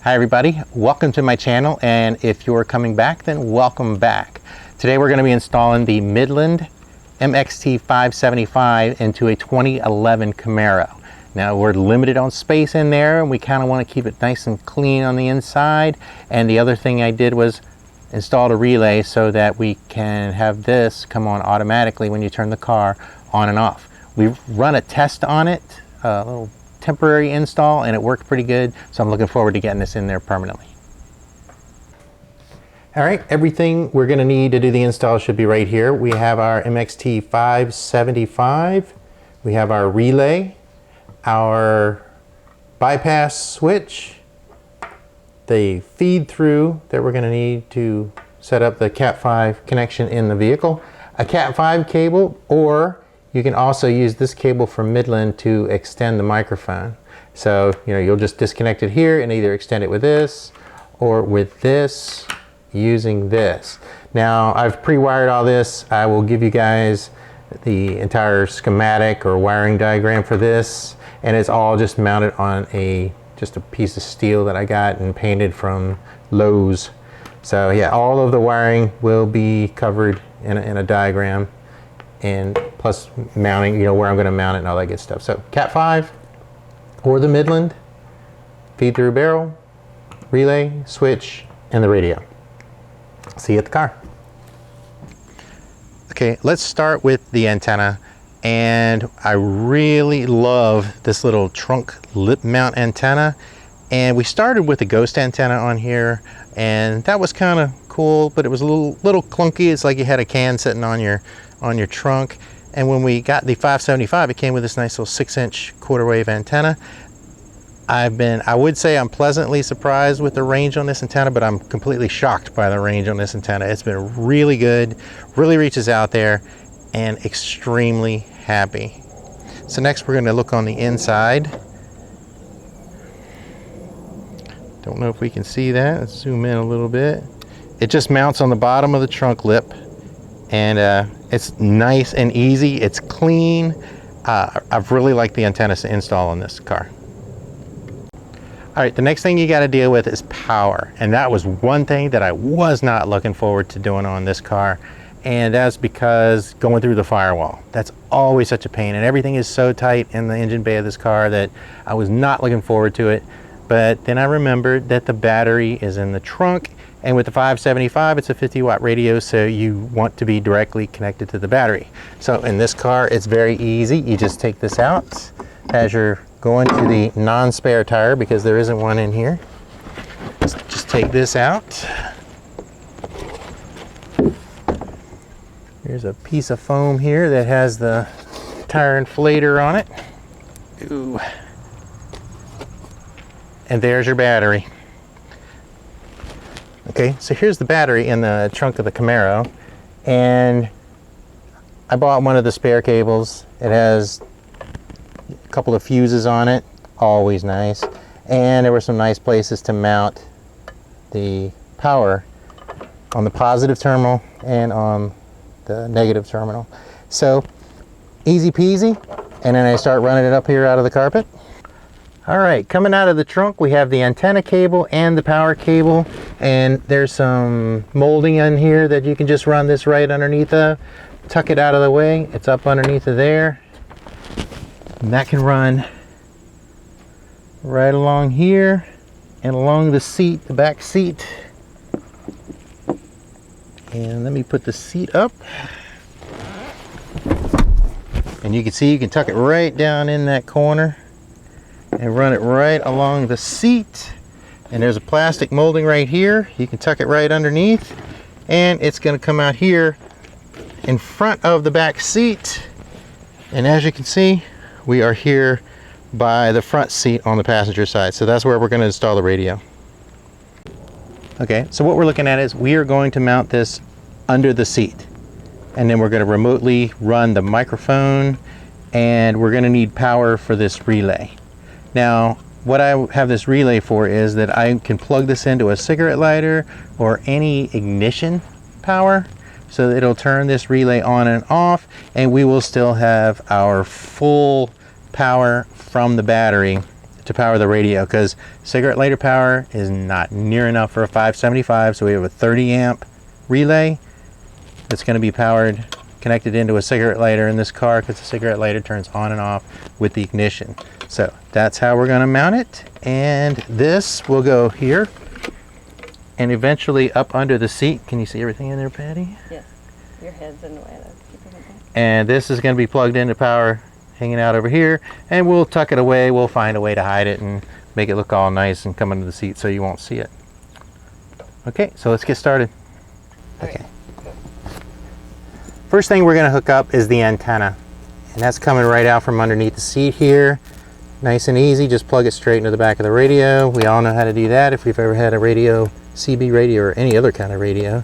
Hi everybody, welcome to my channel, and if you're coming back, then welcome back. Today we're going to be installing the Midland MXT575 into a 2011 Camaro. Now we're limited on space in there, and we kind of want to keep it nice and clean on the inside. And the other thing I did was install a relay so that we can have this come on automatically when you turn the car on and off. We've run a test on it, a little temporary install, and it worked pretty good, so I'm looking forward to getting this in there permanently. All right, everything we're going to need to do the install should be right here. We have our MXT575, we have our relay, our bypass switch, the feed through that we're going to need to set up the Cat 5 connection in the vehicle, a Cat 5 cable, or you can also use this cable from Midland to extend the microphone. So, you'll just disconnect it here and either extend it with this or with this using this. Now, I've pre-wired all this. I will give you guys the entire schematic or wiring diagram for this, and it's all just mounted on just a piece of steel that I got and painted from Lowe's. So yeah, all of the wiring will be covered in a diagram, and plus mounting, where I'm going to mount it and all that good stuff. So Cat 5 or the Midland, feed through barrel, relay, switch, and the radio. See you at the car. Okay, let's start with the antenna. And I really love this little trunk lip mount antenna. And we started with a ghost antenna on here, and that was kind of cool, but it was a little clunky. It's like you had a can sitting on your trunk. And when we got the 575, it came with this nice little 6-inch quarter wave antenna. I would say I'm pleasantly surprised with the range on this antenna, but I'm completely shocked by the range on this antenna. It's been really good, really reaches out there, and extremely happy. So next we're going to look on the inside. Don't know if we can see that. Let's zoom in a little bit. It just mounts on the bottom of the trunk lip, and it's nice and easy. It's clean. I've really liked the antenna to install on this car. All right, the next thing you got to deal with is power, and that was one thing that I was not looking forward to doing on this car, and that's because going through the firewall, that's always such a pain, and everything is so tight in the engine bay of this car that I was not looking forward to it. But then I remembered that the battery is in the trunk, and with the 575 it's a 50-watt radio, so you want to be directly connected to the battery. So in this car it's very easy. You just take this out as you're going to the non-spare tire, because there isn't one in here. Just take this out. There's a piece of foam here that has the tire inflator on it. Ooh. And there's your battery. Okay, so here's the battery in the trunk of the Camaro, and I bought one of the spare cables. It has a couple of fuses on it, always nice, and there were some nice places to mount the power on the positive terminal and on the negative terminal. So easy peasy, and then I start running it up here out of the carpet. All right, coming out of the trunk, we have the antenna cable and the power cable, and there's some molding in here that you can just run this right underneath of. Tuck it out of the way, it's up underneath of there. And that can run right along here and along the seat, the back seat. And let me put the seat up. And you can see you can tuck it right down in that corner and run it right along the seat. And there's a plastic molding right here. You can tuck it right underneath, and it's going to come out here in front of the back seat. And as you can see, we are here by the front seat on the passenger side. So that's where we're going to install the radio. Okay, so what we're looking at is we are going to mount this under the seat, and then we're going to remotely run the microphone, and we're going to need power for this relay. Now, what I have this relay for is that I can plug this into a cigarette lighter or any ignition power, so that it'll turn this relay on and off, and we will still have our full power from the battery to power the radio, because cigarette lighter power is not near enough for a 575. So we have a 30 amp relay that's going to be powered, connected into a cigarette lighter in this car, because the cigarette lighter turns on and off with the ignition. So that's how we're going to mount it. And this will go here and eventually up under the seat. Can you see everything in there, Patty? Yes. Your head's in the way. Keep your head back. And this is going to be plugged into power, hanging out over here, and we'll tuck it away. We'll find a way to hide it and make it look all nice and come under the seat so you won't see it. Okay, so let's get started. Okay. First thing we're going to hook up is the antenna, and that's coming right out from underneath the seat here. Nice and easy, just plug it straight into the back of the radio. We all know how to do that if we've ever had a radio, CB radio, or any other kind of radio.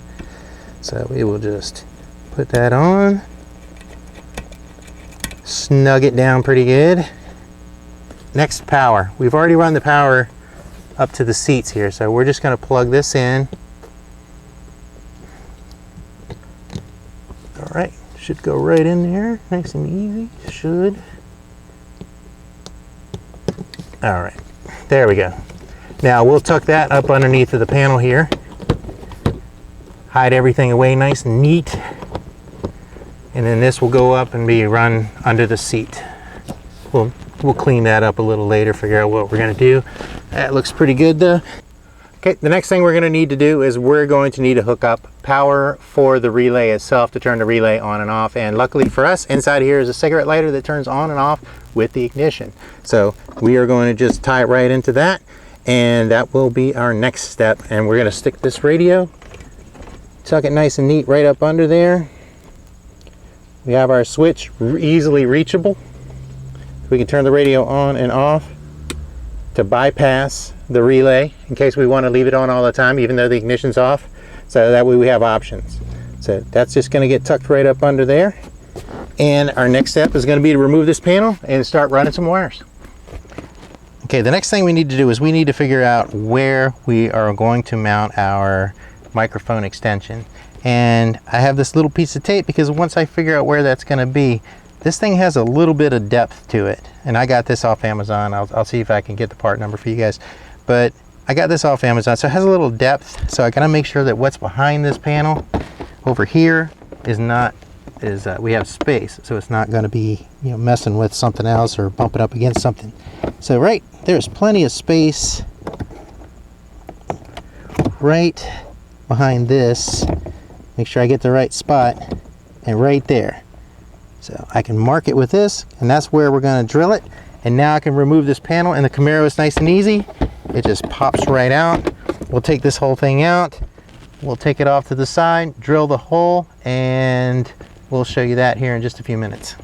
So we will just put that on, snug it down pretty good. Next, power. We've already run the power up to the seats here, so we're just going to plug this in. All right, should go right in there, nice and easy, should. All right, there we go. Now we'll tuck that up underneath of the panel here. Hide everything away nice and neat. And then this will go up and be run under the seat. We'll clean that up a little later, figure out what we're gonna do. That looks pretty good though. Okay, the next thing we're gonna need to do is we're going to need to hook up power for the relay itself to turn the relay on and off. And luckily for us, inside here is a cigarette lighter that turns on and off with the ignition. So we are going to just tie it right into that, and that will be our next step. And we're gonna stick this radio, tuck it nice and neat right up under there. We have our switch easily reachable. We can turn the radio on and off to bypass the relay in case we want to leave it on all the time even though the ignition's off. So that way we have options. So that's just going to get tucked right up under there. And our next step is going to be to remove this panel and start running some wires. Okay, the next thing we need to do is we need to figure out where we are going to mount our microphone extension. And I have this little piece of tape because once I figure out where that's going to be, this thing has a little bit of depth to it. And I got this off Amazon. I'll see if I can get the part number for you guys. But I got this off Amazon, so it has a little depth. So I got to make sure that what's behind this panel over here we have space. So it's not going to be, you know, messing with something else or bumping up against something. So right there's plenty of space right behind this. Make sure I get the right spot, and right there. So I can mark it with this, and that's where we're going to drill it. And now I can remove this panel, and the Camaro is nice and easy. It just pops right out. We'll take this whole thing out. We'll take it off to the side, drill the hole, and we'll show you that here in just a few minutes.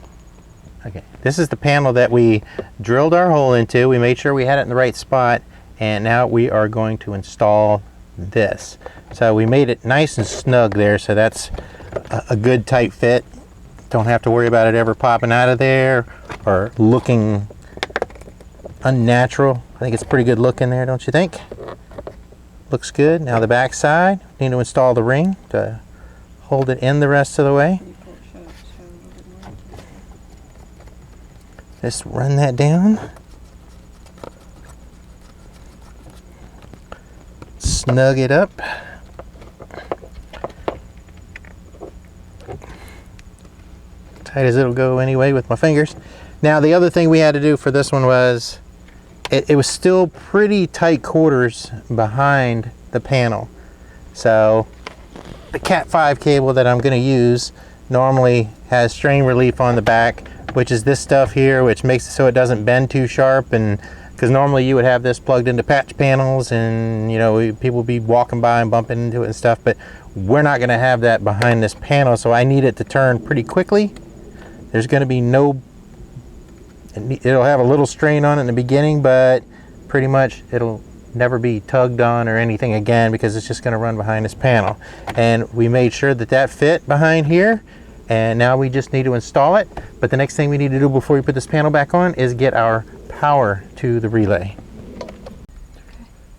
Okay, this is the panel that we drilled our hole into. We made sure we had it in the right spot, and now we are going to install this. So we made it nice and snug there, so that's a good tight fit. Don't have to worry about it ever popping out of there or looking unnatural. I think it's pretty good look in there, don't you think? Looks good. Now the back side, need to install the ring to hold it in the rest of the way. Just run that down. Snug it up. Tight as it'll go anyway with my fingers. Now the other thing we had to do for this one was it was still pretty tight quarters behind the panel. So the Cat 5 cable that I'm going to use normally has strain relief on the back, which is this stuff here, which makes it so it doesn't bend too sharp. And because normally you would have this plugged into patch panels and, you know, people would be walking by and bumping into it and stuff, but we're not going to have that behind this panel, so I need it to turn pretty quickly. There's going to be it'll have a little strain on it in the beginning, but pretty much it'll never be tugged on or anything again because it's just going to run behind this panel. And we made sure that that fit behind here, and now we just need to install it. But the next thing we need to do before we put this panel back on is get our power to the relay.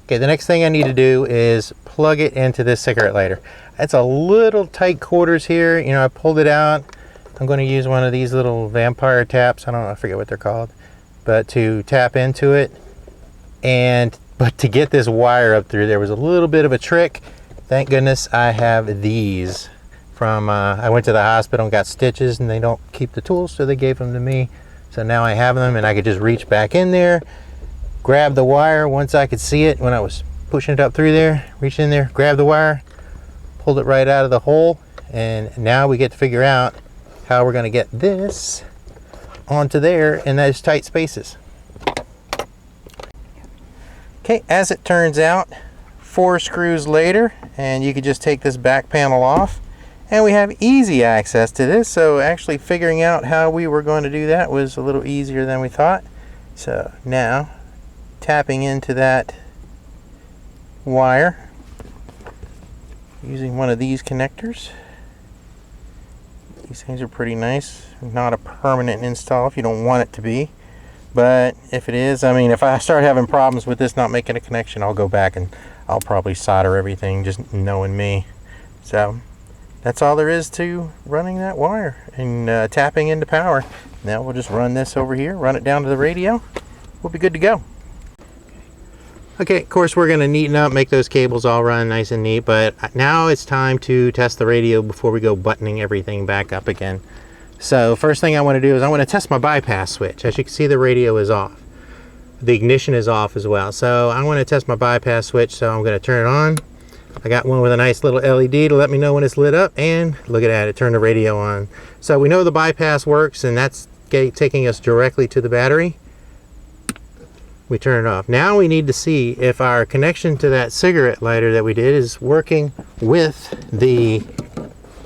Okay, the next thing I need to do is plug it into this cigarette lighter. It's a little tight quarters here. You know, I pulled it out. I'm going to use one of these little vampire taps. I forget what they're called, but to tap into it. But to get this wire up through there was a little bit of a trick. Thank goodness I have these from, I went to the hospital and got stitches, and they don't keep the tools, so they gave them to me. So now I have them, and I could just reach back in there, grab the wire once I could see it when I was pushing it up through there, reach in there, grab the wire, pulled it right out of the hole, and now we get to figure out how we're going to get this onto there in those tight spaces. Okay, as it turns out, 4 screws later, and you could just take this back panel off, and we have easy access to this. So actually figuring out how we were going to do that was a little easier than we thought. So now, tapping into that wire using one of these connectors. These things are pretty nice. Not a permanent install if you don't want it to be, but if it is, I mean, if I start having problems with this not making a connection, I'll go back and I'll probably solder everything, just knowing me. So that's all there is to running that wire and tapping into power. Now we'll just run this over here, run it down to the radio. We'll be good to go. Okay, of course we're going to neaten up, make those cables all run nice and neat, but now it's time to test the radio before we go buttoning everything back up again. So first thing I want to do is I want to test my bypass switch. As you can see, the radio is off. The ignition is off as well. So I want to test my bypass switch, so I'm going to turn it on. I got one with a nice little LED to let me know when it's lit up, and look at that, it turned the radio on. So we know the bypass works, and that's taking us directly to the battery. We turn it off. Now we need to see if our connection to that cigarette lighter that we did is working with the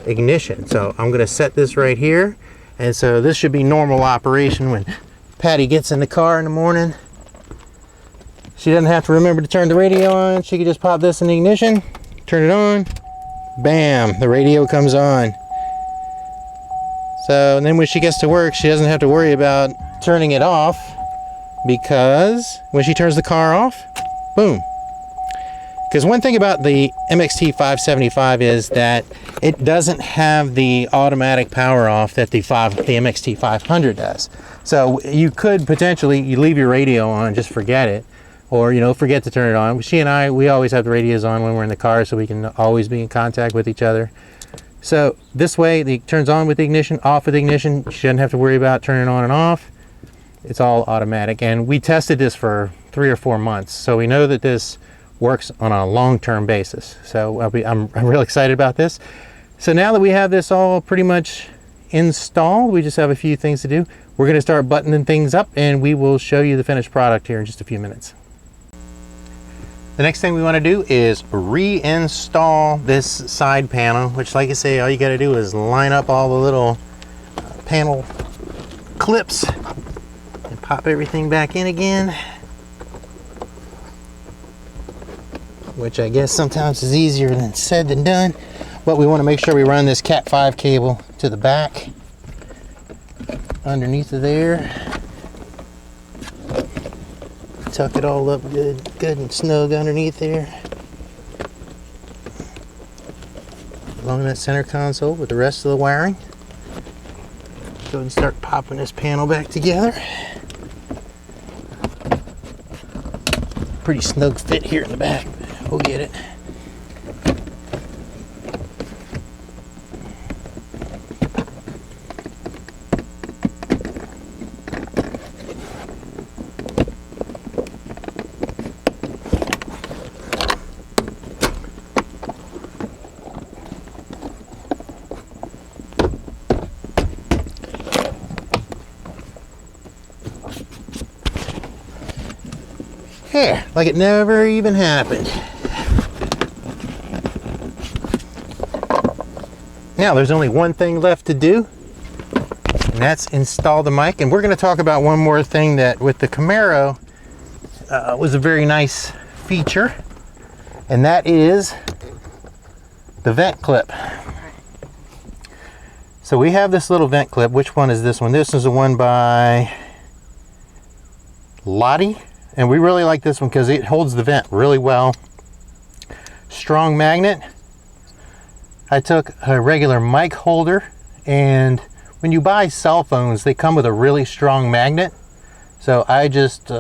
ignition. So I'm going to set this right here, and so this should be normal operation when Patty gets in the car in the morning. She doesn't have to remember to turn the radio on. She can just pop this in the ignition, turn it on, bam, the radio comes on. So and then when she gets to work, she doesn't have to worry about turning it off, because when she turns the car off, boom. Because one thing about the MXT575 is that it doesn't have the automatic power off that the MXT500 does. So you could potentially, you leave your radio on, just forget it, or forget to turn it on. She and I, we always have the radios on when we're in the car, so we can always be in contact with each other. So this way, it turns on with the ignition, off with the ignition. She doesn't have to worry about turning on and off. It's all automatic, and we tested this for 3 or 4 months, so we know that this works on a long-term basis. So I'm real excited about this. So now that we have this all pretty much installed, we just have a few things to do. We're going to start buttoning things up, and we will show you the finished product here in just a few minutes. The next thing we want to do is reinstall this side panel, which, like I say, all you got to do is line up all the little panel clips and pop everything back in again, which I guess sometimes is easier than said than done. But we want to make sure we run this Cat 5 cable to the back underneath of there. Tuck it all up good and snug underneath there, along that center console with the rest of the wiring. Go ahead and start popping this panel back together. Pretty snug fit here in the back, but we'll get it. There, like it never even happened. Now there's only one thing left to do, and that's install the mic. And we're going to talk about one more thing that with the Camaro was a very nice feature, and that is the vent clip. So we have this little vent clip. Which one is this one? This is the one by Lottie. And we really like this one because it holds the vent really well. Strong magnet. I took a regular mic holder, and when you buy cell phones, they come with a really strong magnet. So I just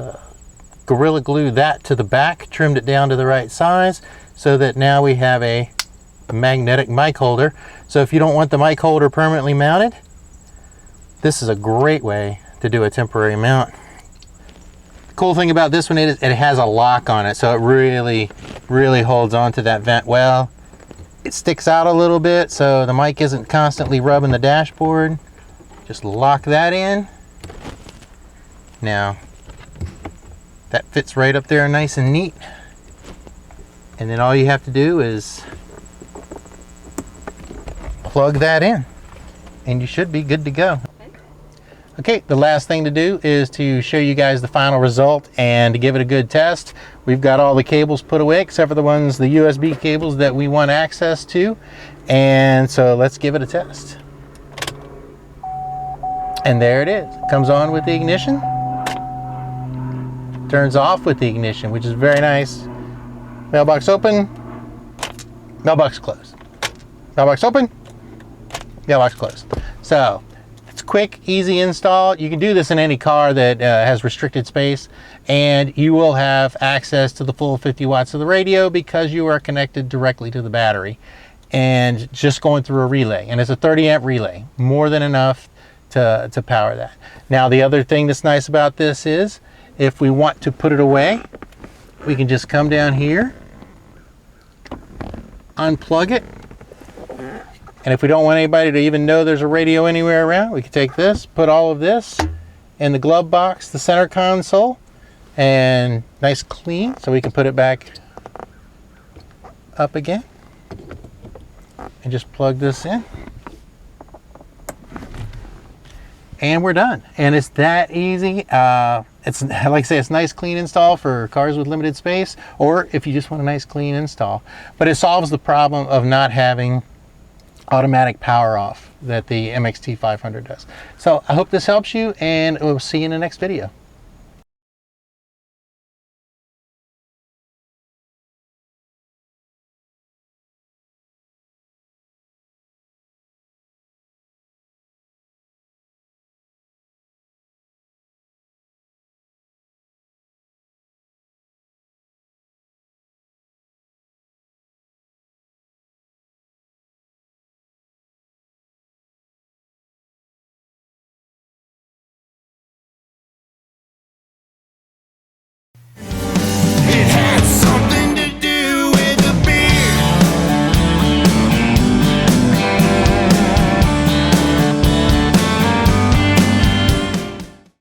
Gorilla Glue that to the back, trimmed it down to the right size, so that now we have a magnetic mic holder. So if you don't want the mic holder permanently mounted, this is a great way to do a temporary mount. The cool thing about this one is it has a lock on it, so it really holds on to that vent well. It sticks out a little bit so the mic isn't constantly rubbing the dashboard. Just lock that in. Now that fits right up there nice and neat. And then all you have to do is plug that in and you should be good to go. Okay, the last thing to do is to show you guys the final result and to give it a good test. We've got all the cables put away except for the USB cables that we want access to. And so let's give it a test. And there it is. It comes on with the ignition. Turns off with the ignition, which is very nice. Mailbox open. Mailbox closed. Mailbox open. Mailbox closed. So it's quick, easy install. You can do this in any car that has restricted space, and you will have access to the full 50 watts of the radio because you are connected directly to the battery and just going through a relay. And it's a 30 amp relay, more than enough to power that. Now the other thing that's nice about this is if we want to put it away, we can just come down here, unplug it, and if we don't want anybody to even know there's a radio anywhere around, we can take this, put all of this in the glove box, the center console, and nice clean, so we can put it back up again and just plug this in. And we're done. And it's that easy. It's like I say, it's nice clean install for cars with limited space, or if you just want a nice clean install. But it solves the problem of not having automatic power off that the MXT500 does. So I hope this helps you, and we'll see you in the next video.